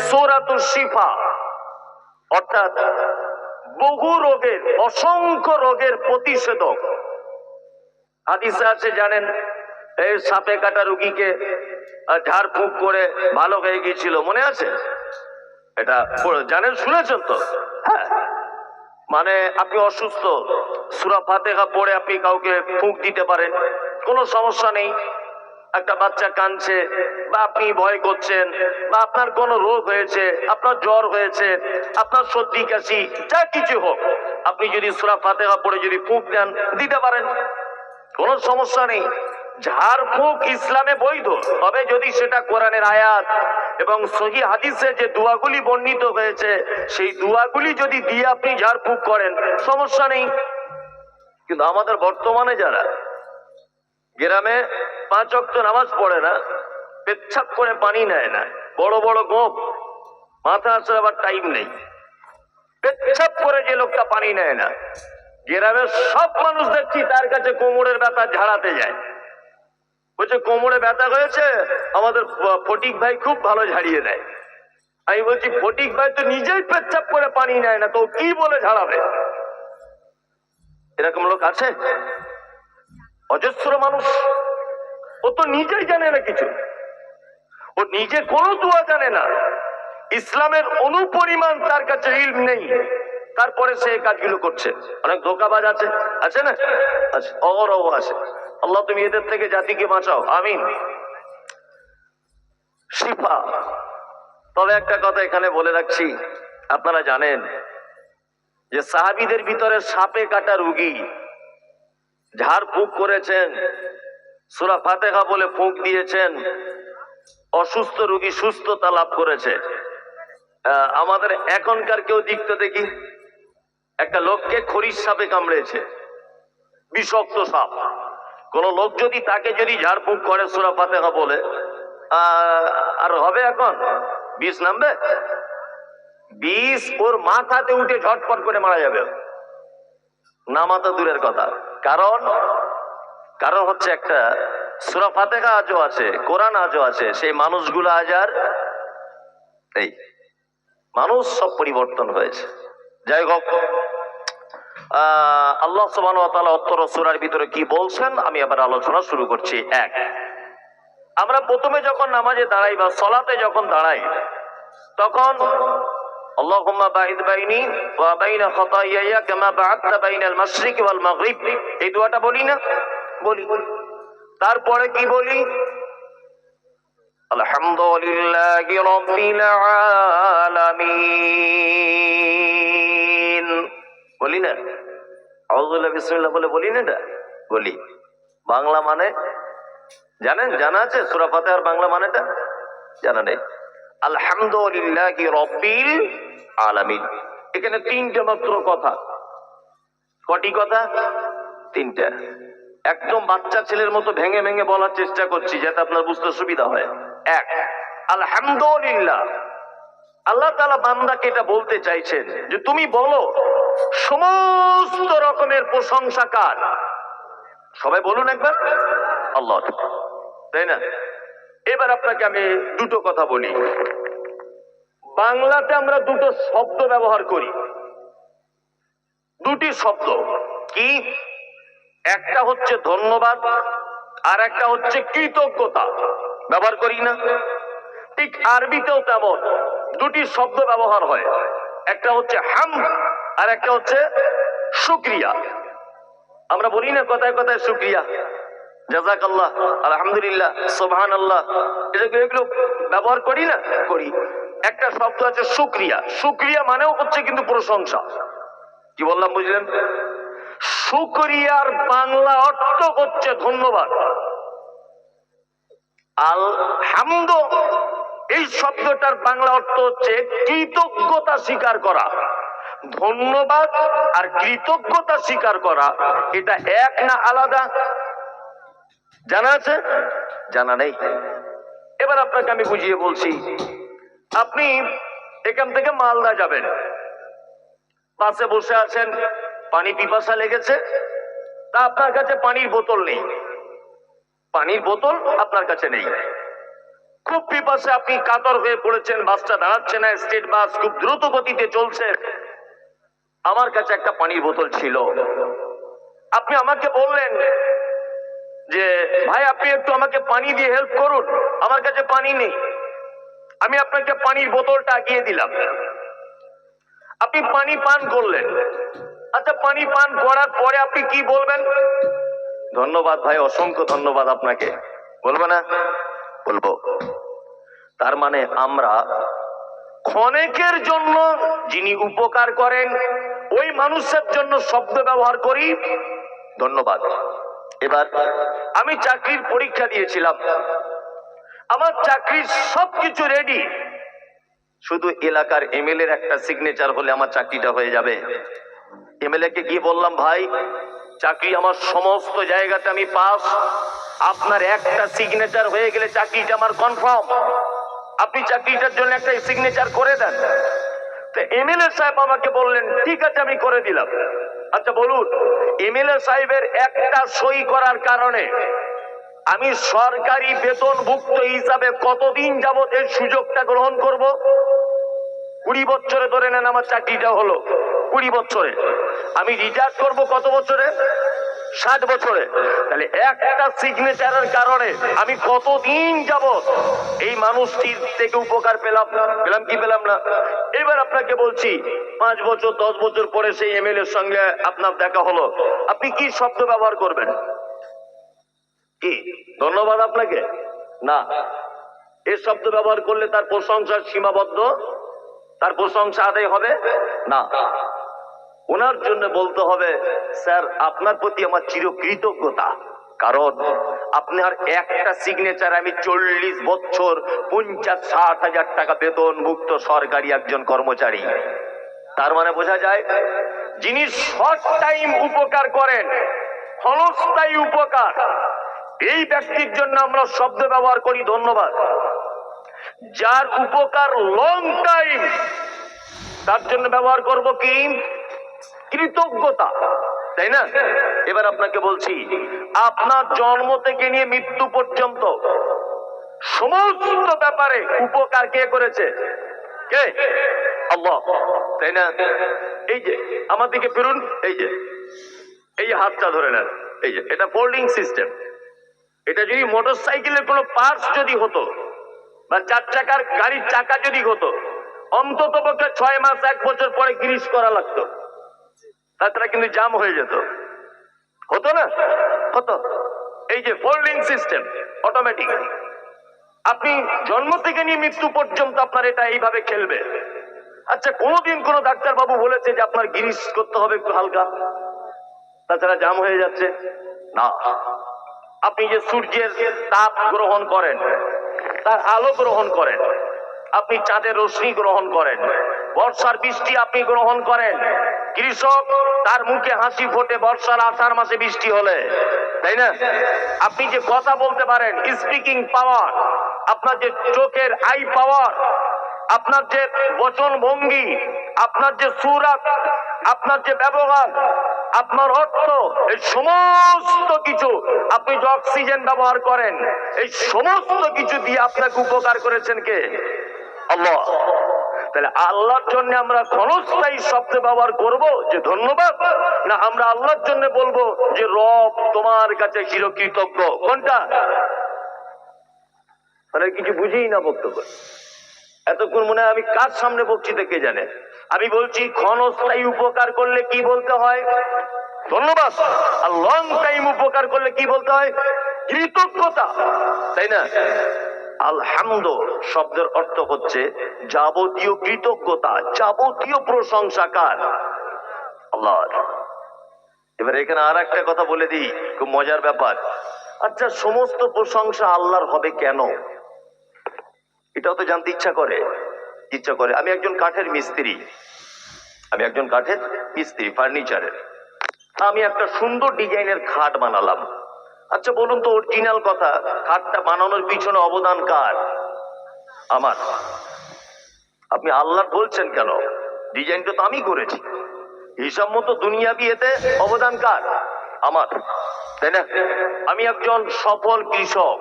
সূরাতুশ শিফা, অর্থাৎ বহু রোগের, অসংখ্য রোগের প্রতিষেধক। হাদিসে আছে জানেন, এই সাপে কাটা রোগীকে ঝাড়ফুঁক করে ভালো হয়ে গিয়েছিল, মনে আছে? এটা জানেন, শুনেছেন তো? হ্যাঁ, মানে আপনি অসুস্থ, সূরা ফাতিহা পড়ে আপনি কাউকে ফুঁক দিতে পারেন, কোনো সমস্যা নেই। একটা বাচ্চা কাঁদছে, বা আপনি ভয় করছেন, বা আপনার কোনো রোগ হয়েছে, আপনার জ্বর হয়েছে, আপনার সর্দি কাশি, যা কিছু হোক, আপনি যদি সূরা ফাতিহা পড়ে যদি ফুঁক দেন, দিতে পারেন, কোনো সমস্যা নেই। ঝাড়ফুঁক ইসলামে বৈধ, তবে যদি সেটা কোরআনের আয়াত এবং সহিহ হাদিসে যে দোয়াগুলি বর্ণিত হয়েছে সেই দোয়াগুলি যদি দিয়ে আপনি ঝাড়ফুঁক করেন, সমস্যা নেই। কিন্তু আমাদের বর্তমানে যারা গ্রামে 5 ওয়াক্ত নামাজ পড়ে না, পেচ্ছাপ করে পানি নেয় না, বড় বড় গোপ, মাথা আছড়াবার টাইম নেই, পেচ্ছাপ করে যে লোকটা পানি নেয় না, গ্রামের সব মানুষ দেখছি তার কাছে কোমরের ব্যথা ঝাড়াতে যায়। বলছে কোমরে ব্যথা হয়েছে, আমাদের ফটিক ভাই খুব ভালো ঝাড়িয়ে দেয়। আমি বলছি ফটিক ভাই তো নিজেই পেচ্ছাপ করে পানি নেয় না, তো কি বলে ঝাড়াবে? এরকম লোক আছে অজস্র মানুষ। ও তো নিজেই জানে না কিছু, ও নিজে কোনো দোয়া জানে না, ইসলামের অনুপরিমাণ তার কাছে ইলম নেই, তারপরে সে এই কাজগুলো করছে। অনেক ধোঁকাবাজ আছে, আছে না? আছে, অহরহ আছে। আল্লাহ তুমি এদের থেকে জাতিকে বাঁচাও, আমিন। শিফা। তবে একটা কথা এখানে বলে রাখছি, আপনারা জানেন যে সাহাবীদের ভিতরে সাপে কাটা রোগী ঝাড়ফুঁক করেছেন, সূরা ফাতিহা বলে ফুঁক দিয়েছেন, অসুস্থ রোগী সুস্থতা লাভ করেছে। আমাদের এখনকার কেউ দিকতে দেখি, একটা লোককে খরিশ সাপে কামড়েছে, বিষাক্ত সাপ। কোন লোক যদি তাকে যদি ঝাড়ফুঁক করে সূরা ফাতিহা বলে, আর হবে এখন বিষ নামবে? বিষ ওর মাথাতে উঠে ঝটপট করে মারা যাবে, নামাতা দূরের কথা। কারণ হচ্ছে একটা সূরা ফাতিহা আজও আছে, কোরআন আজও আছে, সেই মানুষগুলো আজ আর এই মানুষ সব পরিবর্তন হয়েছে। যাই হোক, আল্লাহ সুবহানাহু ওয়া তাআলা উত্তর সূরার ভিতরে কি বলছেন আমি আবার আলোচনা শুরু করছি। এক, আমরা প্রথমে যখন নামাজে দাঁড়াই বা সালাতে যখন দাঁড়াই, তখন আল্লাহুম্মা বাঈদ বাইনি ওয়া বাইনা খাতায়ায়া কামা বা'আদতা বাইনাল মাশরিকি ওয়াল মাগরিব, এই দোয়াটা বলি না? বলি। তারপরে কি বলি? আলহামদুলিল্লাহি রাব্বিল আলামিন বলি না? আউযুবিল্লাহি বিসমিল্লাহ বলে বলি না? বলি। বাংলা মানে জানেন? জানা আছে সূরা ফাতিহার বাংলা মানেটা? জানা নেই? আলহামদুলিল্লাহি রাব্বিল আলামিন। এখানে তিনটা মাত্র কথা। কটি কথা? তিনটা। একদম বাচ্চা ছেলের মতো ভেঙে ভেঙে বলার চেষ্টা করছি যাতে আপনার বুঝতে সুবিধা হয়। এক, আলহামদুলিল্লাহ, আল্লাহ তাআলা বান্দাকে এটা বলতে চাইছেন যে তুমি বলো সমস্ত রকমের প্রশংসা কার? সবাই বলুন একবার, আল্লাহ, তাই না? এবার আপনাকে আমি দুটো কথা বলি। বাংলাতে আমরা দুটো শব্দ ব্যবহার করি, দুটি শব্দ। কি? একটা হচ্ছে ধন্যবাদ, আর একটা হচ্ছে কৃতজ্ঞতা। ব্যবহার করি না? ঠিক আরবিতেও তেমন দুটি শব্দ ব্যবহার হয়, একটা হচ্ছে হামদ আর একটা হচ্ছে শুকরিয়া। আমরা বলি না কথায় কথায় শুকরিয়া, জাযাকাল্লাহ, আলহামদুলিল্লাহ, সুবহানাল্লাহ, এগুলো ব্যবহার করি না? করি। একটা শব্দ আছে শুকরিয়া। শুকরিয়া মানেও হচ্ছে কিন্তু প্রশংসা। কি বললাম বুঝলেন? শুকরিয়ার বাংলা অর্থ হচ্ছে ধন্যবাদ। আলহামদ এই শব্দটার বাংলা অর্থ হচ্ছে কৃতজ্ঞতা স্বীকার করা। ধন্যবাদ আর কৃতজ্ঞতা স্বীকার করা এটা এক না আলাদা? জানা আছে? জানা নেই? এবার আপনাকে আমি বুঝিয়ে বলছি। আপনি এখান থেকে মালদা যাবেন, বাসে বসে আছেন, পানি পিপাসা লেগেছে, তা আপনার কাছে পানির বোতল নেই, পানির বোতল আপনার কাছে নেই। খুব পিপাসে আপনি কাতর হয়ে পড়েছেন, বাসটা দাঁড়াচ্ছে না, স্টেট বাস খুব দ্রুত গতিতে চলছে, আমার কাছে একটা পানির বোতল ছিল, আপনি আমাকে বললেন যে ভাই আপনি একটু আমাকে পানি দিয়ে হেল্প করুন, আমার কাছে পানি নেই। আমি আপনাকে পানির বোতলটা এগিয়ে দিলাম, আপনি পানি পান করলেন। আচ্ছা, পানি পান করার পরে আপনি কি বলবেন? ধন্যবাদ ভাই, অসংখ্য ধন্যবাদ আপনাকে, বলবো না? বলবো। তার মানে আমরা ক্ষণেকের জন্য যিনি উপকার করেন ওই মানুষের জন্য শব্দ ব্যবহার করি ধন্যবাদ। এবার আমি চাকরির পরীক্ষা দিয়েছিলাম, আমার চাকরির সবকিছু রেডি, শুধু এলাকার এমএলএ এর একটা সিগনেচার হলে আমার চাকরিটা হয়ে যাবে। এমএলএ কে গিয়ে বললাম, ভাই চাকরি আমার সমস্ত জায়গাতে আমি পাস, আপনার একটা সিগনেচার হয়ে গেলে চাকরিটা আমার কনফার্ম, আপনি চাকরিটার জন্য একটা সিগনেচার করে দেন। তো এমএলএ সাহেব আমাকে বললেন ঠিক আছে আমি করে দিলাম। আচ্ছা বলুন, এমএলএ সাহেবের একটা সই করার কারণে আমি সরকারি বেতনভুক্ত হিসাবে কতদিন যাবত এই সুযোগটা গ্রহণ করব? 20 বছরে ধরে নেন আমার চাকরিটা হলো, 20 বছরে আমি রিটায়ার করব কত বছরে? 60 বছরে। তাহলে একটা সিগনেচারের কারণে আমি কতদিন যাবত এই মানুষটির থেকে উপকার পেলাম কি পেলাম না? এবার আপনাকে বলছি, 5 বছর 10 বছর পরে সেই এমএলএ এর সঙ্গে আপনার দেখা হলো, আপনি কি শব্দ ব্যবহার করবেন? কি ধন্যবাদ আপনাকে? না, এই শব্দ ব্যবহার করলে তার প্রশংসার সীমাবদ্ধ, তার প্রশংসা আদায় হবে না। ওনার জন্য বলতে হবে, স্যার আপনার প্রতি আমার চিরকৃতজ্ঞতা, কারণ আপনার একটা সিগনেচার আমি 40 বছর 50-60 হাজার টাকা বেতন মুক্ত সরকারি একজন কর্মচারী। তার মানে বোঝা যায় যিনি শর্ট টাইম উপকার করেন, ক্ষণস্থায়ী উপকার, এই ব্যক্তির জন্য আমরা শব্দ ব্যবহার করি ধন্যবাদ। যার উপকার লং টাইম, তার জন্য ব্যবহার করব কি? কৃতজ্ঞতা, তাই না? এবার আপনাকে বলছি, আপনার জন্ম থেকে নিয়ে মৃত্যু পর্যন্ত সমস্ত ব্যাপারে উপকার কে করেছে? কে? আল্লাহ, তাই না? এই যে আমার দিকে ফিরুন, এই যে এই হাতটা ধরে নেন, এই যে এটা ফোল্ডিং সিস্টেম। এটা যদি মোটর সাইকেলের কোনো পার্টস যদি হতো বা 4 চাকার গাড়ির চাকা যদি হতো, অন্তত পক্ষে 6 মাস 1 বছর পরে গ্রিস করা লাগতো, তাছাড়া কিন্তু জাম হয়ে যেত, হতো না? হতো। এই যে ফোল্ডিং সিস্টেম অটোমেটিক, আপনি জন্ম থেকে নিয়ে মৃত্যু পর্যন্ত আপনার এটা এইভাবে খেলবে। আচ্ছা, কোনোদিন কোন ডাক্তার বাবু বলেছে যে আপনার গ্রিস করতে হবে একটু হালকা, তাছাড়া জাম হয়ে যাচ্ছে? না। আপনি যে সূর্যের তাপ গ্রহণ করেন, তার আলো গ্রহণ করেন, আপনি চাঁদের রশ্মি গ্রহণ করেন, বর্ষার বৃষ্টি আপনি গ্রহণ করেন, কৃষক তার মুখে হাসি ফোটে বর্ষার আষাঢ় মাসে বৃষ্টি হলে, তাই না? আপনি যে কথা বলতে পারেন, স্পিকিং পাওয়ার, আপনার যে চোখের আই পাওয়ার, আপনার যে বচন ভঙ্গি, আপনার যে সুরাত, আপনার যে ব্যবহার, আপনার অর্থ, এই সমস্ত কিছু, আপনি যে অক্সিজেন ব্যবহার করেন, এই সমস্ত কিছু দিয়ে আপনাকে উপকার করেছেন কে? আল্লাহ। তাহলে আল্লাহর জন্য আমরা ক্ষণস্থায়ী শব্দ ব্যবহার করব যে ধন্যবাদ, না আমরা আল্লাহর জন্য বলবো যে রব তোমার কাছে চিরকৃতজ্ঞ? কোনটা? মানে কিছু বুঝেই না বক্তব্য। এতক্ষণ মনে হয় আমি কার সামনে বক্তৃতা কে জানে। আমি বলছি ক্ষণস্থায়ী উপকার করলে কি বলতে হয়? ধন্যবাদ। আর লং টাইম উপকার করলে কি বলতে হয়? কৃতজ্ঞতা, তাই না? আলহামদু শব্দের অর্থ হচ্ছে যাবতীয় কৃতজ্ঞতা, যাবতীয় প্রশংসা কার? আল্লাহর। এবার এখানে আর একটা কথা বলে দিই, খুব মজার ব্যাপার। আচ্ছা, সমস্ত প্রশংসা আল্লাহর হবে কেন? এটাও তো জানতে ইচ্ছা করে। আমি একজন কাঠের মিস্ত্রি, ফার্নিচারের। আমি একটা সুন্দর ডিজাইনের খাট বানালাম। আচ্ছা বলুন তো, অরিজিনাল কথা, খাটটা বানানোর পিছনে অবদান কার? আমার। আপনি আল্লাহ বলছেন কেন? ডিজাইনটা তো আমি করেছি, হিসাব মতো দুনিয়াবি এতে অবদান কার? আমার, তাই না? আমি একজন সফল কৃষক,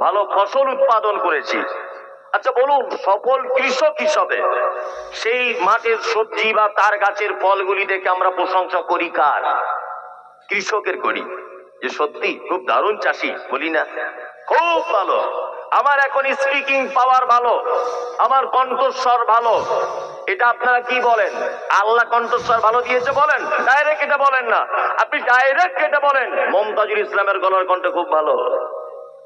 ভালো ফসল উৎপাদন করেছি। আচ্ছা বলুন, সফল কৃষক হিসাবে সেই মাঠের সবজি বা তার গাছের ফলগুলি দেখে আমরা প্রশংসা করি কার? কৃষকের করি, যে সত্যি খুব দারুণ চাষি, বলি না? খুব ভালো, আমার এখন স্পিকিং পাওয়ার ভালো, আমার কণ্ঠস্বর ভালো। এটা আপনারা কি বলেন? আল্লাহ কণ্ঠস্বর ভালো দিয়েছে বলেন, ডাইরেক্ট এটা বলেন না। আপনি ডাইরেক্ট এটা বলেন, মমতাজুল ইসলামের গলার কণ্ঠ খুব ভালো।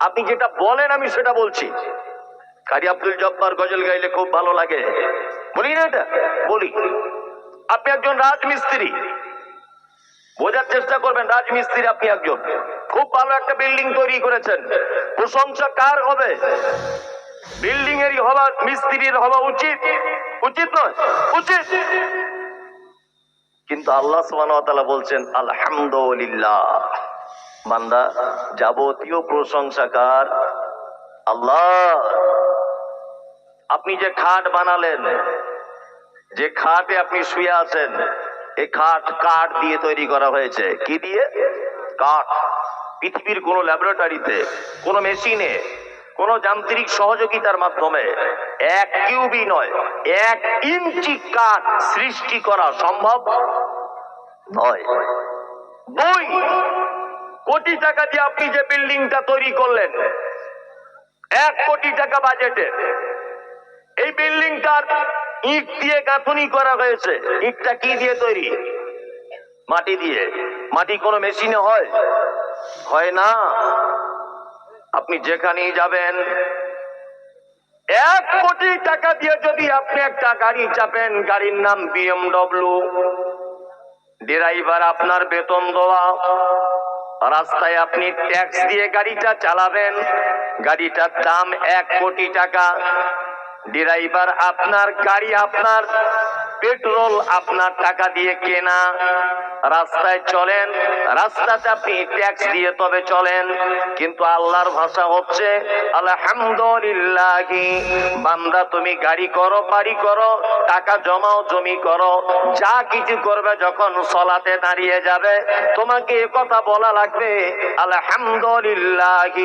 আপনি যেটা বলেন আমি সেটা বলছি। কারি আব্দুল জব্বার গজল গাইলে খুব ভালো লাগে, বলি না? এটা বলি। আপনি একজন রাজমিস্ত্রি, বোঝার চেষ্টা করবেন, রাজমিস্ত্রি আপনি একজন, খুব ভালো একটা বিল্ডিং তৈরি করেছেন, প্রশংসা কার হবে? বিল্ডিং এরই হওয়া, মিস্ত্রির হওয়া উচিত, উচিত নয়? উচিত। কিন্তু আল্লাহ সুবহানাহু ওয়া তাআলা বলছেন আলহামদুলিল্লাহ, বান্দা যাবতীয় প্রশংসা কার? আল্লাহ। আপনি যে খাট বানালেন, যে খাটে আপনি শুয়ে আছেন, এই খাট কাঠ দিয়ে তৈরি করা হয়েছে। কি দিয়ে? কাঠ। পৃথিবীর কোন ল্যাবরেটরিতে, কোন মেশিনে, কোন যান্ত্রিক সহযোগিতার মাধ্যমে 1 কিউবি নয়, 1 ইঞ্চি কাঠ সৃষ্টি করা সম্ভব নয়। 2 কোটি টাকা দিয়ে আপনি যে বিল্ডিংটা তৈরি করলেন, 1 কোটি টাকা বাজেটে, এই বিল্ডিংটার ইট দিয়ে গাঁথনি করা হয়েছে। ইটটা কি দিয়ে তৈরি? মাটি দিয়ে। মাটি কোনো মেশিনে হয়? হয় না। আপনি যেখানেই যাবেন, 1 কোটি টাকা দিয়ে যদি আপনি একটা গাড়ি চাপেন, গাড়ির নাম BMW, ড্রাইভার আপনার বেতন দেওয়া, রাস্তায় আপনি ট্যাক্স দিয়ে গাড়িটা চালাবেন, গাড়িটার দাম 1 কোটি টাকা। ড্রাইভার আপনার, গাড়ি আপনার, পেট্রোল আপনার টাকা দিয়ে কেনা। রাস্তায় চলেন, রাস্তাতে আপনি ট্যাক্স দিয়ে তবে চলেন। কিন্তু আল্লাহর ভাষা হচ্ছে আলহামদুলিল্লাহ। বান্দা তুমি গাড়ি করো, বাড়ি করো, টাকা জমাও, জমি করো, যা কিছু করবে, যখন সলাতে দাঁড়িয়ে যাবে তোমাকে কথা বলা লাগবে আলহামদুলিল্লাহ।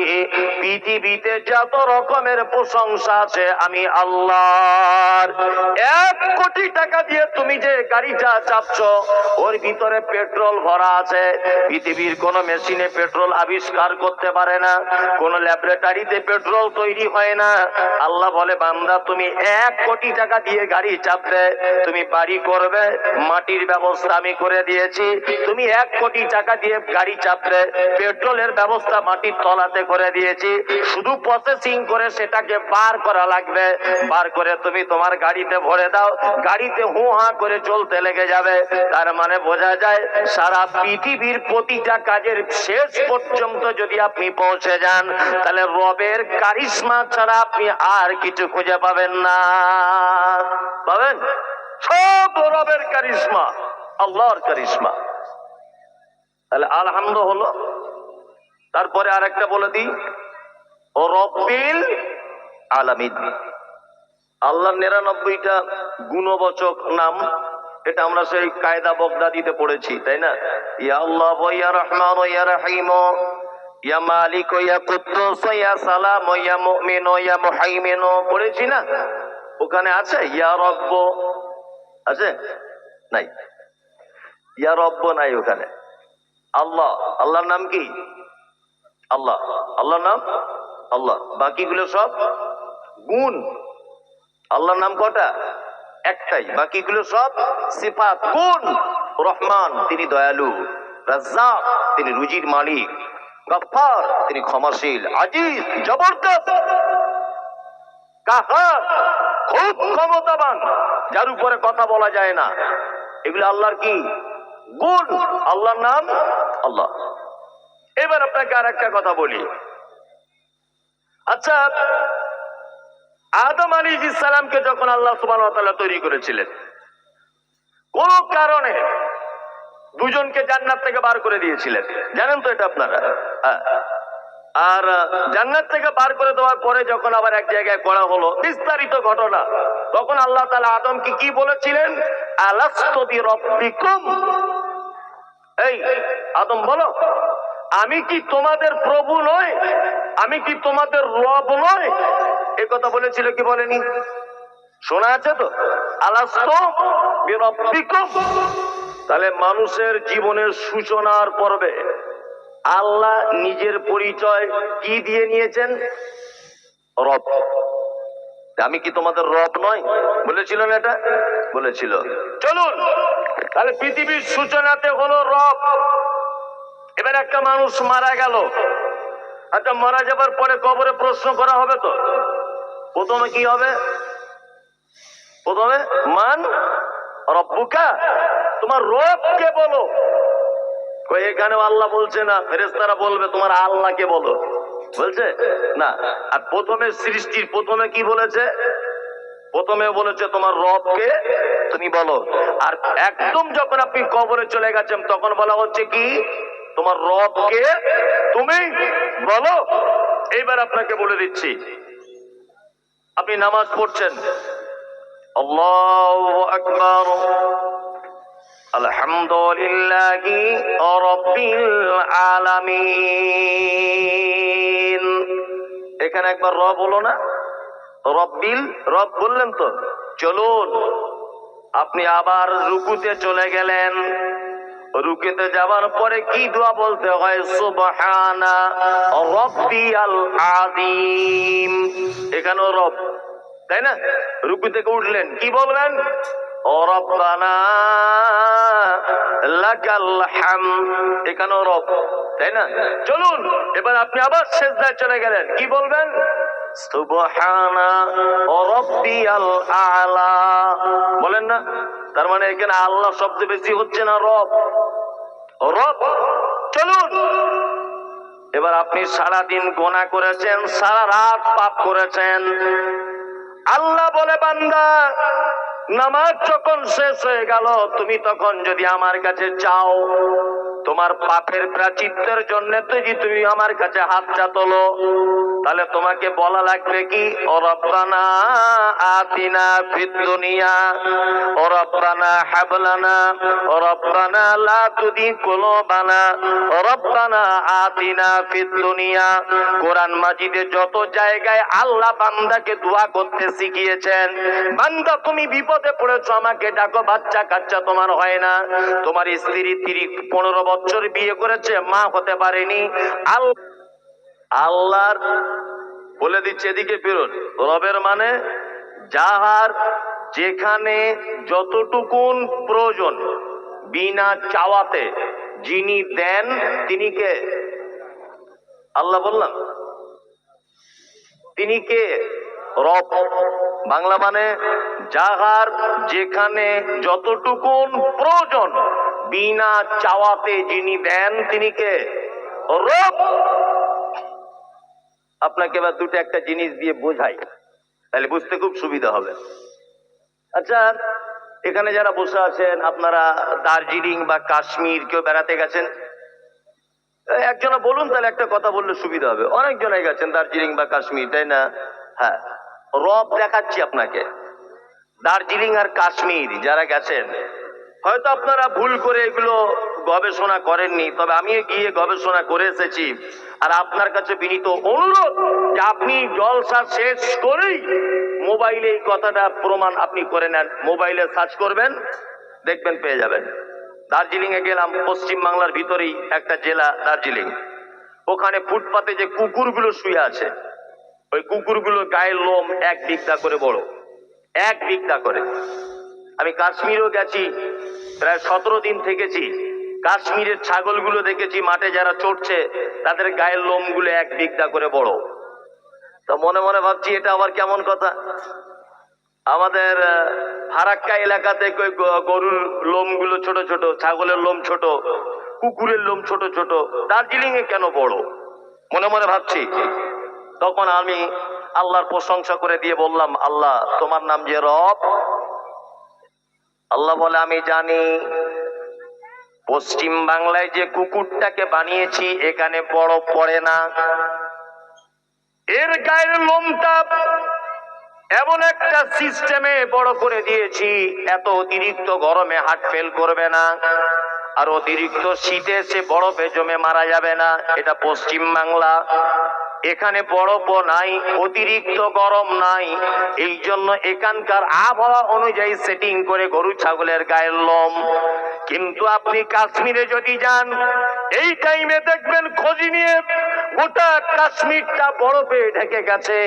পৃথিবীতে যত রকমের প্রশংসা আছে আমি আল্লাহর। 1 কোটি টাকা দিয়ে তুমি যে গাড়িটা চাপছো, ওর ভিতরে পেট্রোল ভরা আছে। পৃথিবীর কোন মেশিনে পেট্রোল আবিষ্কার করতে পারে না, কোন ল্যাবরেটরিতে পেট্রোল তৈরি হয় না। আল্লাহ বলে বান্দা তুমি 1 কোটি টাকা দিয়ে গাড়ি চাপবে, তুমি বাড়ি করবে, মাটির ব্যবস্থা আমি করে দিয়েছি। তুমি 1 কোটি টাকা দিয়ে গাড়ি চাপবে, পেট্রোলের ব্যবস্থা মাটির তলাতে করে দিয়েছি। শুধু প্রসেসিং করে সেটাকে বার করা লাগবে। বার করে তুমি তোমার গাড়িতে ভরে দাও, গাড়িতে হু হা করে চলতে লেগে যাবে। তার মানে বোঝা যায় সারা পৃথিবীর প্রতিটা কাজের শেষ পর্যন্ত যদি আপনি পৌঁছে যান, তাহলে রবের কারিশমা ছাড়া আপনি আর কিছু খুঁজে পাবেন না। পাবেন? সব রবের কারিশমা, আল্লাহর কারিশমা। তাহলে আলহামদু হলো। তারপরে আরেকটা বলে দিই, ও রব্বিল আলামিন। আল্লাহর 99টা গুণবাচক নাম, এটা আমরা সেই কায়দা বগদাদিতে পড়েছি, তাই না? ইয়া আল্লাহ, ইয়া রহমান, ইয়া রহিম, ইয়া মালিক, ইয়া কুদ্দুস, ইয়া সালাম, ইয়া মুমিন, ইয়া মুহাইমিন, পড়েছি না? ওখানে আছে ইয়া রব্ব? আছে? নাই। ইয়া রব্ব নাই ওখানে। আল্লাহ, আল্লাহর নাম কি? আল্লাহ, আল্লাহর নাম আল্লাহ। বাকিগুলো সব গুণ। আল্লাহর নাম কটা? একটাই। বাকিগুলো সব সিফাত, গুণ। রহমান, তিনি দয়ালু। রাজ্জাক, তিনি রুজির মালিক। গফফার, তিনি ক্ষমাশীল। আজিজ, জবরদস্ত। কাহার, খুব ক্ষমতাবান, যার উপরে কথা বলা যায় না। এগুলো আল্লাহর কি? গুণ। আল্লাহর নাম আল্লাহ। এবার আপনাকে আর একটা কথা বলি। আচ্ছা, আদম আলাইহিস সালামকে যখন আল্লাহ সুবহানাহু ওয়া তাআলা তৈরি করেছিলেন, কোন কারণে দুজনকে জান্নাত থেকে বার করে দিয়েছিলেন, জানেন তো এটা আপনারা? আর জান্নাত থেকে বার করে দেওয়ার পরে যখন আবার এক জায়গায় করা হলো, বিস্তারিত ঘটনা, তখন আল্লাহ তাআলা আদমকে কি বলেছিলেন? আলাস্তু বিরাব্বিকুম। এই আদম বলো, আমি কি তোমাদের প্রভু নয়? আমি কি তোমাদের রব নয়? এ কথা বলেছিল কি বলেনি? শোনা আছে তো, আলাস্তু বিরব্বিকুম। তাহলে মানুষের জীবনের সূচনার পর্বে আল্লাহ নিজের পরিচয় কি দিয়ে নিয়েছেন? রব। আমি কি তোমাদের রব নয় বলেছিল না? এটা বলেছিল। চলুন তাহলে পৃথিবীর সূচনাতে হলো রব। এবার একটা মানুষ মারা গেল, আচ্ছা মারা যাবার পরে কবরে প্রশ্ন করা হবে তো, প্রথমে কি হবে? প্রথমে মান রব্বুকা, তোমার রব কে বলো। এখানেও আল্লাহ বলছে না, ফেরেশতারা বলবে তোমার আল্লাহকে বলো, বলছে না। আর প্রথমে সৃষ্টির প্রথমে কি বলেছে? প্রথমে বলেছে তোমার রবকে তুমি বলো। আর একদম যখন আপনি কবরে চলে গেছেন তখন বলা হচ্ছে কি তোমার রবকে তুমি বলো। এইবার আপনাকে বলে দিচ্ছি, আপনি নামাজ পড়ছেন, আল্লাহু আকবার, আলহামদুলিল্লাহি রাব্বিল আলামিন। এখানে একবার রব হলো না? রব্বিল, রব বললেন তো। চলুন আপনি আবার রুকুতে চলে গেলেন, রুকুতে যাওয়ার পরে কি দোয়া বলতে হয়? সুবহানা রাব্বিয়াল আযীম। এখানেও রব, তাই না? রুকু থেকে উঠলেন, কি বলবেন? ও রব্বানা লাকাল হামদ। এখানেও রব, তাই না? চলুন এবার আপনি আবার সিজদায় চলে গেলেন, কি বলবেন? সুবহানা রাব্বিয়াল আ'লা। বলেন না? তার মানে এখানে আল্লাহ শব্দ বেশি হচ্ছে না রব? রব। চলুন এবার আপনি সারা দিন গুনাহ করেছেন, সারা রাত পাপ করেছেন। আল্লাহ বলে বান্দা নামাজ যখন শেষ হয়ে গেল তুমি তখন যদি আমার কাছে চাও তোমার পাপের প্রাচিত্যের জন্য যদি তুমি আমার কাছে হাতটা তোলো, তাহলে তোমাকে বলা লাগবে কি? ও রব্বানা আতিনা ফিদ দুনিয়া ও রব্বানা হাব লানা ও রব্বানা লা তুযিগ কুলুবানা ও রব্বানা আতিনা ফিদ দুনিয়া। কোরআন মাজিদে যত জায়গায় আল্লাহ বান্দাকে দোয়া করতে শিখিয়েছেন, বান্দা তুমি বিপদে পড়েছো আমাকে ডাকো, বাচ্চা কাচ্চা তোমার হয় না, তোমার স্ত্রী 15 বছর বিয়ে করেছে মা হতে পারেনি, আল্লাহর বলে দিচ্ছে এদিকে ফিরুন। রবের মানে যাহার যেখানে যতটুকুন প্রয়োজন বিনা চাওয়াতে যিনি দেন তিনি কে? আল্লাহ বললাম, তিনি কে? রব। বাংলা মানে যাহার যেখানে যতটুকুন প্রয়োজন বিনা চাওয়াতে যিনি দেন তিনি কে? রব। আপনাকে এবার দুটো একটা জিনিস দিয়ে বোঝাই, তাহলে বুঝতে খুব সুবিধা হবে। আচ্ছা এখানে যারা বসে আছেন আপনারা দার্জিলিং বা কাশ্মীর কেউ বেড়াতে গেছেন? একজনা বলুন, তাহলে একটা কথা বললে সুবিধা হবে। অনেকজনে গেছেন দার্জিলিং বা কাশ্মীর, তাই না? হ্যাঁ, রব দেখাচ্ছি আপনাকে। দার্জিলিং আর কাশ্মীর যারা গেছেন হয়তো আপনারা ভুল করে এগুলো গবেষণা করেননি, তবে আমি গিয়ে গবেষণা করে এসেছি। আর আপনার কাছে বিনীত অনুরোধ যে আপনি জলসা শেষ করেই মোবাইলে এই কথাটা প্রমাণ আপনি করে নেন, মোবাইলে সার্চ করবেন দেখবেন পেয়ে যাবেন। দার্জিলিং এ গেলাম, পশ্চিম বাংলার ভিতরেই একটা জেলা দার্জিলিং। ওখানে ফুটপাতে যে কুকুরগুলো শুয়ে আছে, ওই কুকুরগুলো গায়ের লোম 1 বিঘা করে বড়, 1 বিঘা করে। আমি কাশ্মীরও গেছি, প্রায় 17 দিন থেকেছি। কাশ্মীরের ছাগলগুলো দেখেছি মাঠে যারা চড়ছে তাদের গায়ের লোমগুলো 1 বিঘা করে বড়। তো মনে মনে ভাবছি এটা আবার কেমন কথা। আমাদের ফারাক্কা এলাকাতে গরুর লোমগুলো ছোট ছোট, ছাগলের লোম ছোট, কুকুরের লোম ছোট ছোট, দার্জিলিং এ কেন বড়? মনে মনে ভাবছি। তখন আমি আল্লাহর প্রশংসা করে দিয়ে বললাম, আল্লাহ তোমার নাম যে রব। আল্লাহ বলে আমি জানি পশ্চিম বাংলায় যে কুকুরটাকে বানিয়েছি এখানে বরফ পড়ে না, এর গায়ের লোমটা এমন একটা সিস্টেমে বড় করে দিয়েছি এত অতিরিক্ত গরমে হার্ট ফেল করবে না। আর অতিরিক্ত শীতে সে বরফে জমে মারা যাবে না। এটা পশ্চিম বাংলা, এখানে বরফও নাই, অতিরিক্ত গরম নাই। এই জন্য এখানকার আবহাওয়া অনুযায়ী সেটিং করে গরু ছাগলের গায়ের লোম। কিন্তু আপনি কাশ্মীরে যদি যান, এই টাইমে দেখবেন খোঁজ নিয়ে গোটা কাশ্মীরটা বরফে ঢেকে গেছে,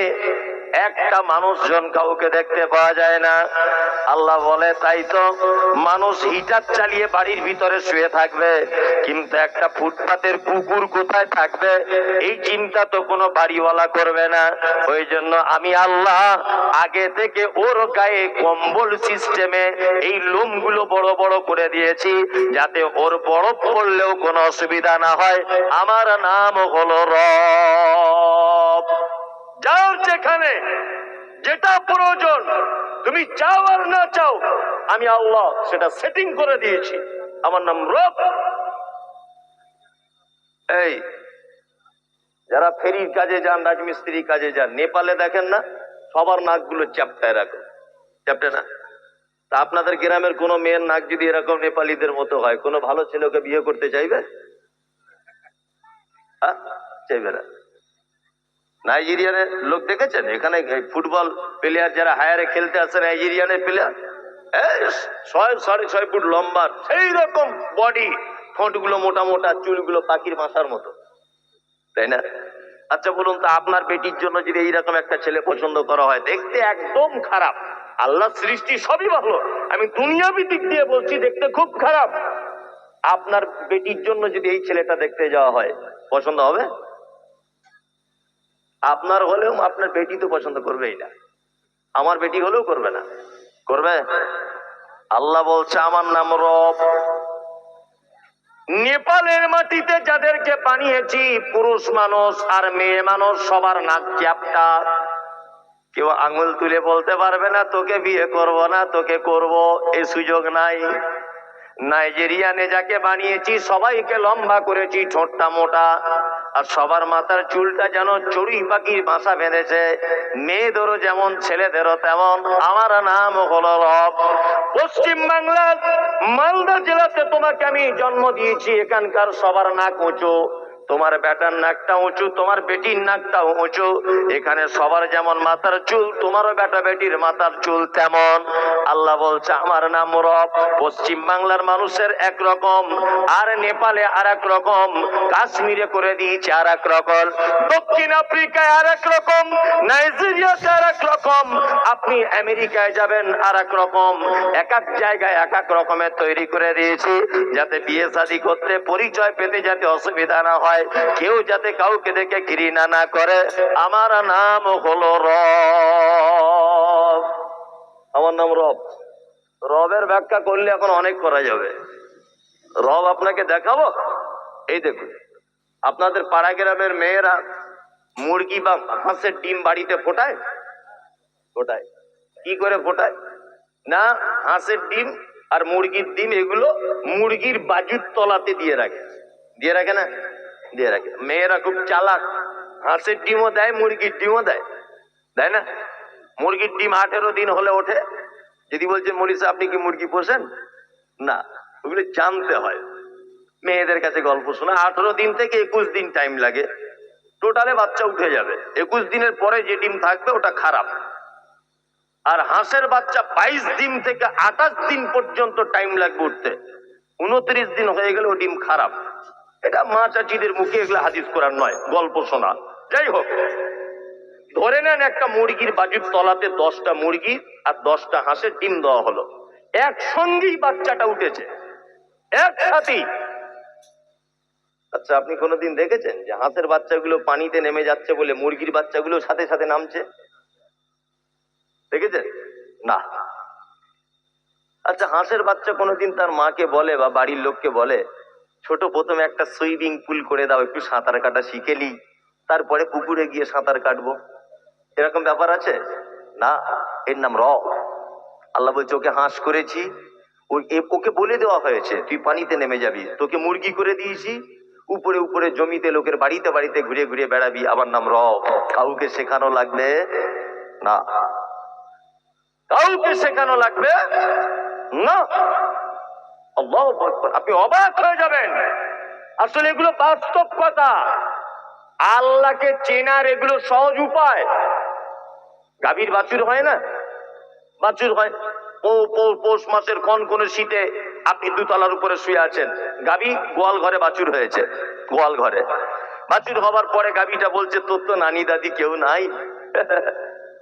একটা মানুষজন কাউকে দেখতে পাওয়া যায় না। আল্লাহ বলে তাই তো মানুষ হিটার চালিয়ে বাড়ির ভিতরে শুয়ে থাকবে, কিন্তু একটা ফুটপাতের কুকুর কোথায় থাকবে এই চিন্তা তো কোনো বাড়িওয়ালা করবে না। ওই জন্য আমি আল্লাহ আগে থেকে ওর গায়ে কম্বল সিস্টেমে এই লোমগুলো বড় বড় করে দিয়েছি, যাতে ওর বরফ পড়লেও কোনো অসুবিধা না হয়। আমার নাম হলো রব। যাও যেখানে যেটা প্রয়োজন, তুমি চাও আর না চাও, আমি আল্লাহ সেটা সেটিং করে দিয়েছি। আমার নাম রব। এই যারা ফেরির কাজে যান, রাজমিস্ত্রি কাজে যান, নেপালে দেখেন না সবার নাকগুলো চ্যাপটায় রাখো, চ্যাপটে না? তা আপনাদের গ্রামের কোন মেয়ের নাক যদি এরকম নেপালিদের মতো হয়, কোনো ভালো ছেলেকে বিয়ে করতে চাইবে? চাইবে না। নাইজেরিয়ানের লোক দেখেছেন? এখানে ফুটবল প্লেয়ার যারা হায়ারে খেলতে আসে, নাইজেরিয়ানের প্লেয়ার 6.5 ফুট লম্বা, সেই রকম বডি, ঠোঁটগুলো মোটা মোটা, চুলগুলো পাখির মাথার মতো, তাই না? আচ্ছা বলুন তো, আপনার বেটির জন্য যদি এইরকম একটা ছেলে পছন্দ করা হয়, দেখতে একদম খারাপ, আল্লাহ সৃষ্টি সবই ভালো, আমি দুনিয়াবি দিক দিয়ে বলছি দেখতে খুব খারাপ, আপনার বেটির জন্য যদি এই ছেলেটা দেখতে যাওয়া হয়, পছন্দ হবে? আপনার হলেও আপনার বেটি তো পছন্দ করবেই না, আমার বেটি হলেও করবে না, করবে? আল্লাহ বলছে আমার নাম রব। নেপালের মাটিতে যাদেরকে বানিয়েছি, পুরুষ মানুষ আর মেয়ে মানুষ সবার নাক চ্যাপ্টা, কেউ আঙুল তুলে বলতে পারবে না তোকে বিয়ে করব না, তোকে করব, এই সুযোগ নাই। নাইজেরিয়ানে যাকে বানিয়েছি সবাইকে লম্বা করেছি, ঠোঁটটা মোটা, আর সবার মাথার চুলটা যেন চড়ুই পাখির বাসা বেঁধেছে, মেয়েদেরও যেমন ছেলেদেরও তেমন। আমার নাম হলো রব। পশ্চিম বাংলার মালদা জেলাতে তোমাকে আমি জন্ম দিয়েছি, এখানকার সবার নাক উঁচু, তোমার বেটার নাকটা উঁচু, তোমার বেটির নাকটাও উঁচু, এখানে সবার যেমন মাথার চুল, তোমারও বেটা বেটির মাথার চুল তেমন। আল্লাহ বলছে আমার নাম রব। পশ্চিম বাংলার মানুষের একরকম, আর নেপালে আর এক রকম, কাশ্মীরে করে দিয়েছে আর এক রকম, দক্ষিণ আফ্রিকায় আর এক রকম, নাইজেরিয়াতে আর এক রকম, আপনি আমেরিকায় যাবেন আর এক রকম, এক এক জায়গায় এক এক রকমের তৈরি করে দিয়েছি, যাতে বিয়ে শাদী করতে, পরিচয় পেতে যাতে অসুবিধা না হয়, কেউ যাতে কাউকে দেখে ঘৃণা না করে। আমার নাম হলো রব। আমার নাম রব। রবের ব্যাখ্যা করলে এখন অনেক করা যাবে। রব আপনাকে দেখাবো, এই দেখুন, আপনাদের পাড়া গ্রামের মেয়েরা মুরগি বা হাঁসের ডিম বাড়িতে ফোটায়? ফোটায়। কি করে ফোটায়? না, হাঁসের ডিম আর মুরগির ডিম এগুলো মুরগির বাজুর তলাতে দিয়ে রাখে, দিয়ে রাখে না? দিয়ে রাখে। মেয়েরা খুব চালাক, হাঁসের ডিমও দেয়, মুরগির ডিমও দেয়, দেয় না? মুরগির ডিম 18 দিন হলে ওঠে। যদি বলছে মরিসা আপনি কি মুরগি পোষেন? না, ওগুলো জানতে হয়, মেয়েদের কাছে গল্প শোনা। 18 দিন থেকে 21 দিন টাইম লাগে, টোটালে বাচ্চা উঠে যাবে। 21 দিনের পরে যে ডিম থাকবে ওটা খারাপ। আর হাঁসের বাচ্চা 22 দিন থেকে 28 দিন পর্যন্ত টাইম লাগবে উঠতে, 29 দিন হয়ে গেলে ও ডিম খারাপ। এটা মা চাচিদের মুখে এগুলো হাদিস করার নয়, গল্প শোনা। যাই হোক, ধরে নেন একটা মুরগির বাজুর তলাতে 10টা মুরগি আর 10টা হাঁসের ডিম দেওয়া হলো, একসঙ্গেই বাচ্চাটা উঠেছে, একসাথেই। আচ্ছা, আপনি কোনোদিন দেখেছেন যে হাঁসের বাচ্চাগুলো পানিতে নেমে যাচ্ছে বলে মুরগির বাচ্চাগুলো সাথে সাথে নামছে? দেখেছেন? না। আচ্ছা, হাঁসের বাচ্চা কোনোদিন তার মাকে বলে বা বাড়ির লোককে বলে, ছোট প্রথমে একটা সুইমিং পুল করে দাও, একটু সাঁতার কাটা শিখে নি, তারপরে পুকুরে গিয়ে সাঁতার কাটবো? এরকম ব্যাপার আছে? না, এর নাম রব। আল্লাহ বলছে ওকে হাঁস করেছি, ওকে বলে দেওয়া হয়েছে তুই পানিতে নেমে যাবি, তোকে মুরগি করে দিয়েছি, উপরে উপরে জমিতে লোকের বাড়িতে বাড়িতে ঘুরে ঘুরে বেড়াবি। আমার নাম রব। কাউকে শেখানো লাগবে না, কাউকে শেখানো লাগবে না। আল্লাহু আকবার, আপনি অবাক হয়ে যাবেন। আসলে এগুলো বাস্তব কথা। আল্লাহকে চেনার এগুলো সহজ উপায়। গাভীর বাছুর হয় না, বাছুর হয়। পৌষ মাসের কনকনে শীতে আপনি দুতলার উপরে শুয়ে আছেন, গাভী গোয়াল ঘরে বাছুর হয়েছে। গোয়াল ঘরে বাছুর হবার পরে গাভীটা বলছে, তোর তো নানি দাদি কেউ নাই।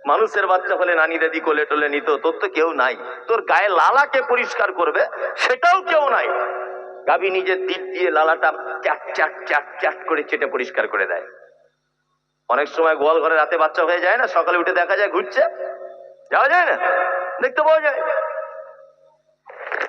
মানুষের বাচ্চা হলে নানি দাদি কোলে টোলে নিত, তোর তো কেউ নাই, তোর গায়ে লালাকে পরিষ্কার করবে সেটাও কেউ নাই। গাভী নিজের দিক দিয়ে লালাটা চ্যাট চ্যাট চ্যাট চ্যাট করে চেটে পরিষ্কার করে দেয়। অনেক সময় গোয়াল ঘরে রাতে বাচ্চা হয়ে যায় না, সকালে উঠে দেখা যায় ঘুরছে, যাওয়া যায় না, দেখতে পাওয়া যায়।